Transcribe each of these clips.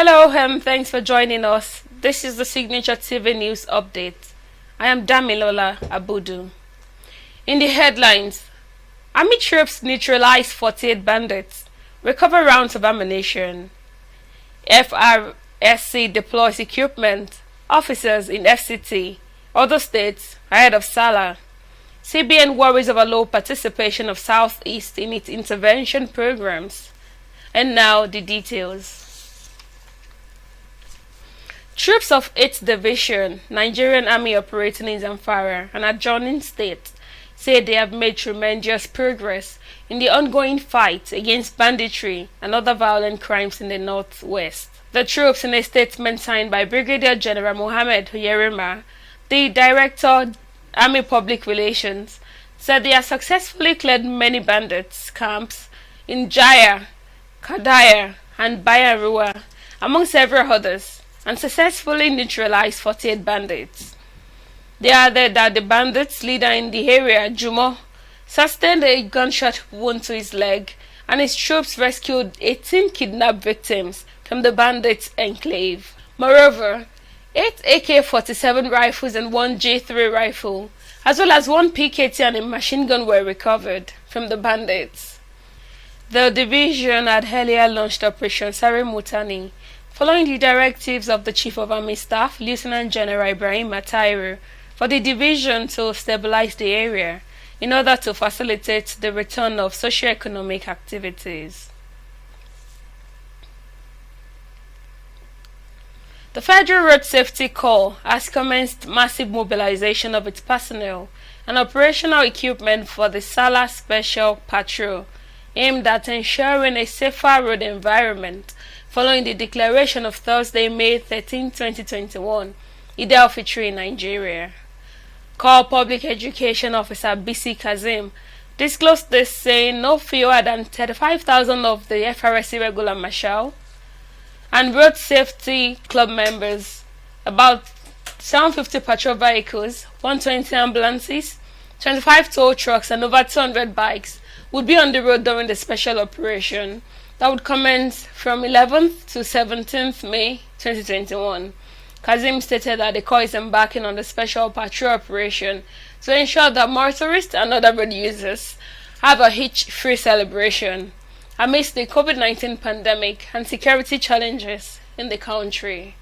Hello, thanks for joining us. This is the Signature TV News Update. I am Damilola Abudu. In the headlines, Army troops neutralize 48 bandits, recover rounds of ammunition. FRSC deploys equipment, officers in FCT, other states ahead of Salah. CBN worries over low participation of SouthEast in its intervention programs. And now the details. Troops of 8th Division, Nigerian Army operating in Zamfara, an adjoining state, say they have made tremendous progress in the ongoing fight against banditry and other violent crimes in the northwest. The troops, in a statement signed by Brigadier General Mohammed Yerima, the Director, Army Public Relations, said they have successfully cleared many bandits' camps in Jaya, Kadaya, and Bayarua, among several others, and successfully neutralized 48 bandits. They added that the bandits' leader in the area, Jumo, sustained a gunshot wound to his leg, and his troops rescued 18 kidnapped victims from the bandits' enclave. Moreover, 8 AK-47 rifles and 1 J3 rifle, as well as 1 PKT and a machine gun were recovered from the bandits. The division had earlier launched Operation Sari Mutani, following the directives of the Chief of Army Staff, Lieutenant General Ibrahim Matairu, for the division to stabilize the area in order to facilitate the return of socio-economic activities. The Federal Road Safety Corps has commenced massive mobilization of its personnel and operational equipment for the Salah Special Patrol, aimed at ensuring a safer road environment following the declaration of Thursday, May 13, 2021, Eid al-Fitr in Nigeria. Corps Public Education Officer BC Kazim disclosed this, saying no fewer than 35,000 of the FRSC regular marshal and road safety club members, about 750 patrol vehicles, 120 ambulances, 25 tow trucks, and over 200 bikes would be on the road during the special operation that would commence from 11th to 17th May 2021. Kazim stated that the Corps is embarking on the special patrol operation to ensure that motorists and other road users have a hitch-free celebration amidst the COVID-19 pandemic and security challenges in the country.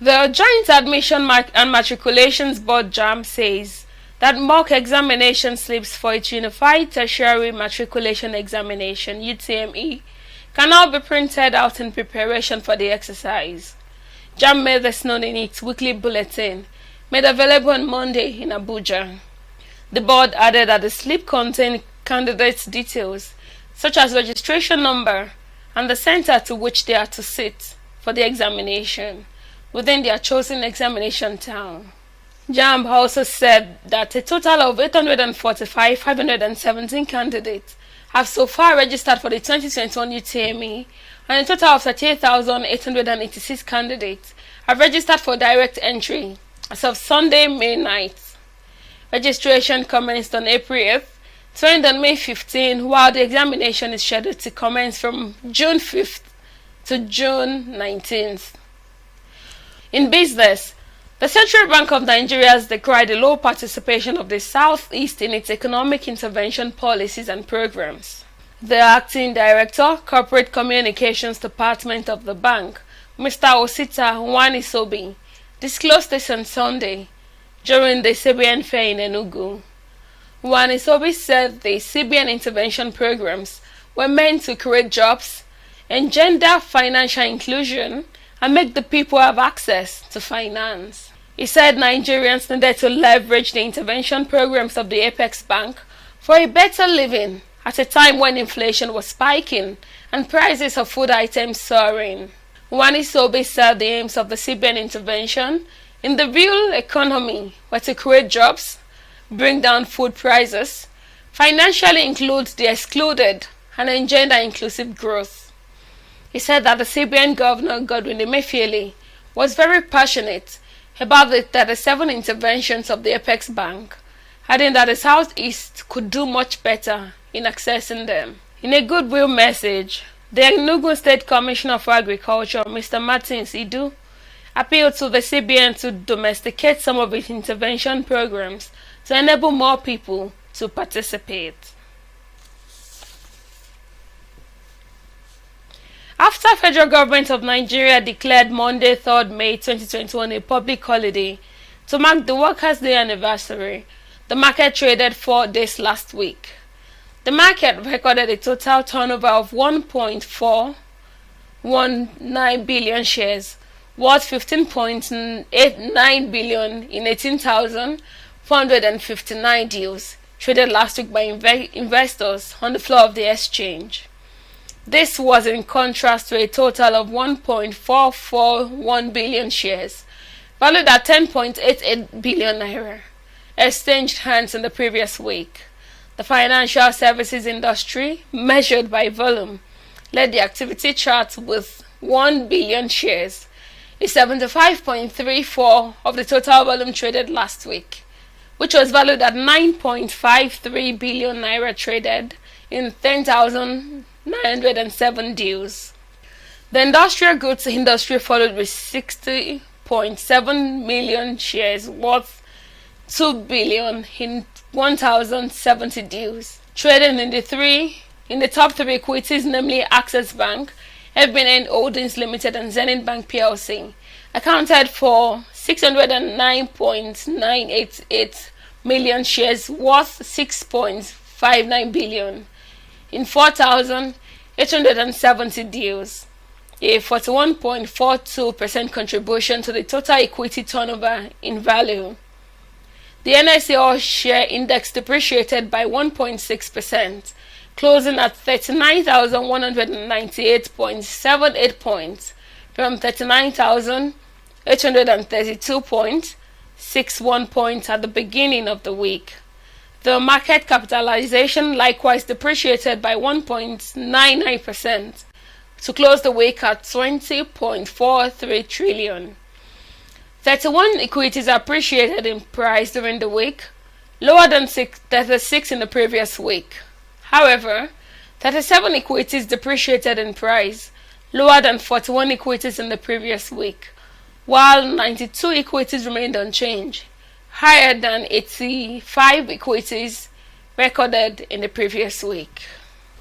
The Joint Admission and Matriculations Board JAMB says that mock examination slips for its Unified Tertiary Matriculation Examination (UTME) can now be printed out in preparation for the exercise. JAMB made this known in its weekly bulletin, made available on Monday in Abuja. The board added that the slip contained candidates' details, such as registration number and the center to which they are to sit for the examination within their chosen examination town. JAMB also said that a total of 845,517 candidates have so far registered for the 2021 UTME, and a total of 38,886 candidates have registered for direct entry as of Sunday, May 9th. Registration commenced on April 8th, to end on May 15, while the examination is scheduled to commence from June 5th to June 19th. In business, the Central Bank of Nigeria has decried the low participation of the Southeast in its economic intervention policies and programs. The Acting Director, Corporate Communications Department of the bank, Mr. Osita Nwanisobi, disclosed this on Sunday during the CBN fair in Enugu. Nwanisobi said the CBN intervention programs were meant to create jobs, engender financial inclusion, and make the people have access to finance. He said Nigerians needed to leverage the intervention programs of the Apex Bank for a better living at a time when inflation was spiking and prices of food items soaring. Nwanisobi said the aims of the CBN intervention in the real economy were to create jobs, bring down food prices, financially include the excluded, and engender inclusive growth. He said that the CBN Governor Godwin Emefiele was very passionate about the 37 interventions of the Apex Bank, adding that the Southeast could do much better in accessing them. In a goodwill message, The Enugu State Commissioner for Agriculture, Mr. Martins Idu, appealed to the CBN to domesticate some of its intervention programs to enable more people to participate. After Federal Government of Nigeria declared Monday, 3rd May 2021 a public holiday to mark the Workers' Day anniversary, the market traded 4 days last week. The market recorded a total turnover of 1.419 billion shares, worth 15.89 billion in 18,459 deals, traded last week by investors on the floor of the exchange. This was in contrast to a total of 1.441 billion shares, valued at 10.88 billion naira, exchanged hands in the previous week. The financial services industry, measured by volume, led the activity chart with 1 billion shares, a 75.34% of the total volume traded last week, which was valued at 9.53 billion naira traded in 10,907 deals. The industrial goods industry followed with 60.7 million shares worth 2 billion in 1,070 deals. Trading in the top three equities, namely Access Bank, FBN Holdings Limited and Zenith Bank PLC, accounted for 609.988 million shares worth 6.59 billion in 4,870 deals, a 41.42% contribution to the total equity turnover in value. The NSE All-Share Index depreciated by 1.6%, closing at 39,198.78 points from 39,832.61 points at the beginning of the week. The market capitalization likewise depreciated by 1.99% to close the week at 20.43 trillion. 31 equities appreciated in price during the week, lower than 36 in the previous week. However, 37 equities depreciated in price, lower than 41 equities in the previous week, while 92 equities remained unchanged, higher than 85 equities recorded in the previous week.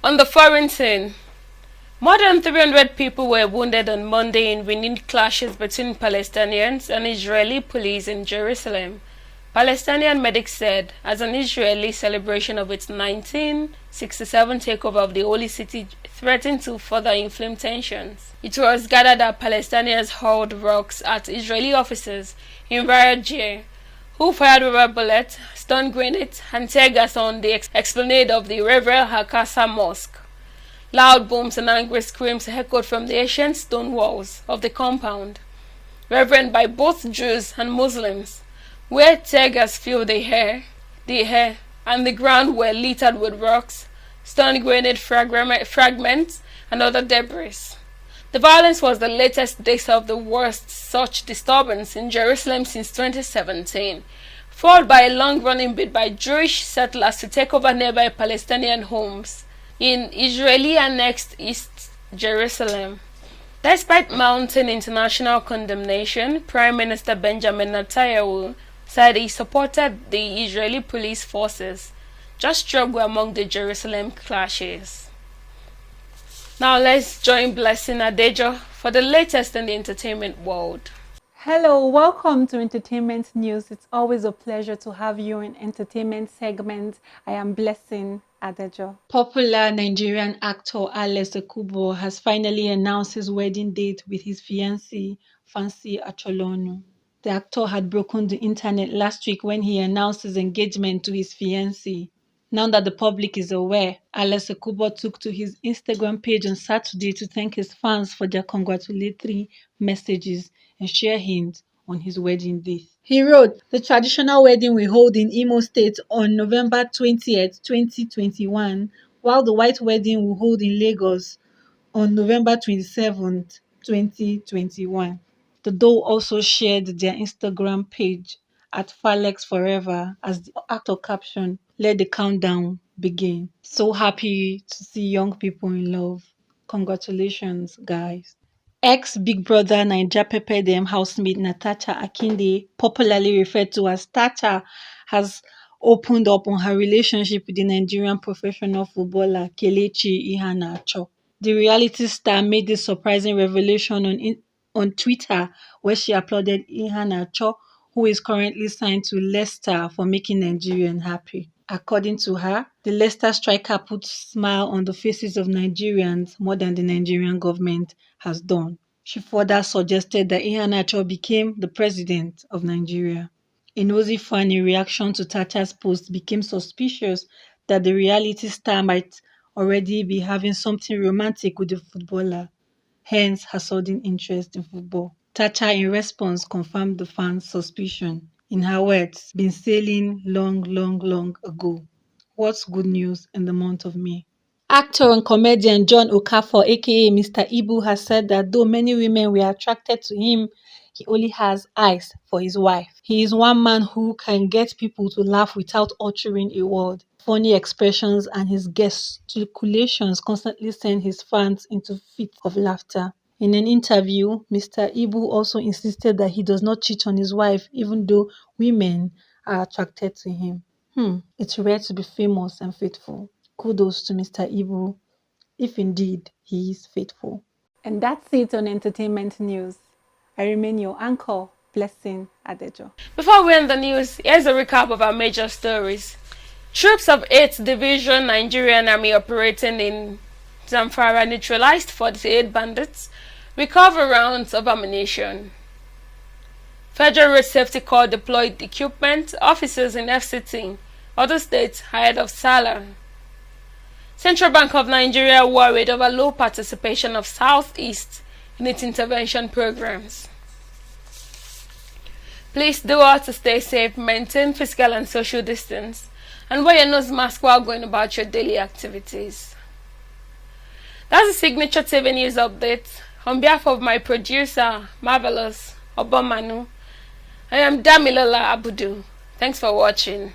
On the foreign scene, more than 300 people were wounded on Monday in renewed clashes between Palestinians and Israeli police in Jerusalem, Palestinian medics said, as an Israeli celebration of its 1967 takeover of the Holy City threatened to further inflame tensions. It was gathered that Palestinians hurled rocks at Israeli officers in Riyadh, who fired rubber bullets, stun grenades, and tear gas on the esplanade of the Reverend Hakasa Mosque. Loud booms and angry screams echoed from the ancient stone walls of the compound, revered by both Jews and Muslims, where tear gas filled the air, and the ground were littered with rocks, stun grenade fragments, and other debris. The violence was the latest case of the worst such disturbance in Jerusalem since 2017, followed by a long-running bid by Jewish settlers to take over nearby Palestinian homes in Israeli-annexed East Jerusalem. Despite mounting international condemnation, Prime Minister Benjamin Netanyahu said he supported the Israeli police forces just struggle among the Jerusalem clashes. Now let's join Blessing Adejo for the latest in the entertainment world. Hello, welcome to Entertainment News. It's always a pleasure to have you in entertainment segment. I am Blessing Adejo. Popular Nigerian actor Alex Ekubo has finally announced his wedding date with his fiancée, Fancy Acholonu. The actor had broken the internet last week when he announced his engagement to his fiancée. Now that the public is aware, Alex Ekubo took to his Instagram page on Saturday to thank his fans for their congratulatory messages and share hints on his wedding date. He wrote, "The traditional wedding we hold in Imo State on November 20th, 2021, while the white wedding we hold in Lagos on November 27th, 2021. The duo also shared their Instagram page at Falex Forever as the actor caption, "Let the countdown begin." So happy to see young people in love. Congratulations, guys. Ex-Big Brother Naija Pepper Dem housemate Natasha Akinde, popularly referred to as Tacha, has opened up on her relationship with the Nigerian professional footballer Kelechi Iheanacho. The reality star made this surprising revelation on Twitter, where she applauded Iheanacho, who is currently signed to Leicester, for making Nigerians happy. According to her, the Leicester striker put smile on the faces of Nigerians more than the Nigerian government has done. She further suggested that Iheanacho became the president of Nigeria. A nosy fan in reaction to Tacha's post became suspicious that the reality star might already be having something romantic with the footballer, hence her sudden interest in football. Tacha, in response, confirmed the fans' suspicion. In her words, been sailing long, long, long ago. What's good news in the month of May? Actor and comedian John Okafor, aka Mr. Ibu, has said that though many women were attracted to him, he only has eyes for his wife. He is one man who can get people to laugh without uttering a word. Funny expressions and his gesticulations constantly send his fans into fits of laughter. In an interview, Mr. Ibu also insisted that he does not cheat on his wife, even though women are attracted to him. It's rare to be famous and faithful. Kudos to Mr. Ibu, if indeed he is faithful. And that's it on entertainment news. I remain your anchor, Blessing Adejo. Before we end the news, here's a recap of our major stories. Troops of 8th Division Nigerian Army operating in Zamfara neutralized 48 bandits, recover rounds of ammunition. Federal Road Safety Corps deployed equipment, officers in FCT, other states ahead of Salah. Central Bank of Nigeria worried over low participation of SouthEast in its intervention programs. Please do all to stay safe, maintain physical and social distance, and wear your nose mask while going about your daily activities. That's the Signature TV News Update. On behalf of my producer, Marvelous Obomanu, I am Damilola Abudu. Thanks for watching.